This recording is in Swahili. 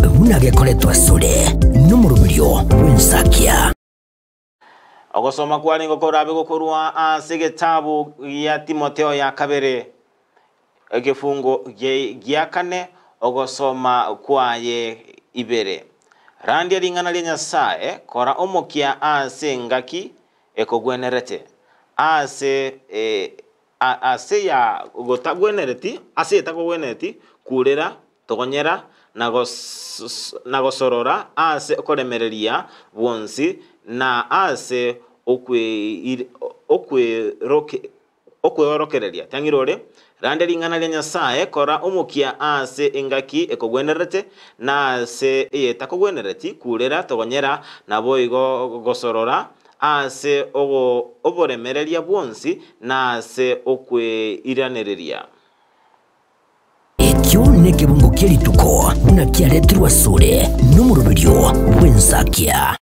bunagekoretwa sore n'umurubirio w'insakia ogosoma kwari ngokorabe gokorwa ase gitabu ya Timotheo ya kabere egifungo gya kane ogosoma kwaye ibere randi ringana lya Nyasaye kora omokia ase ngaki ekogwenerete ase ase ya gotagwenereti ase etagwenereti kurera togonyera nagosorora ase koremereria bonsi na ase okweorokereria tangirore rande ringana lya Nyasaye kora omokia ase engaki ekogwenerete na ase etakogwenereti kurera togonyera nabo igo gosorora ase oboremereria bonsi na ase okweiranereria ekyo nekebungo kelituko bunakiaretirwa sore n'umurubirio w'insakia.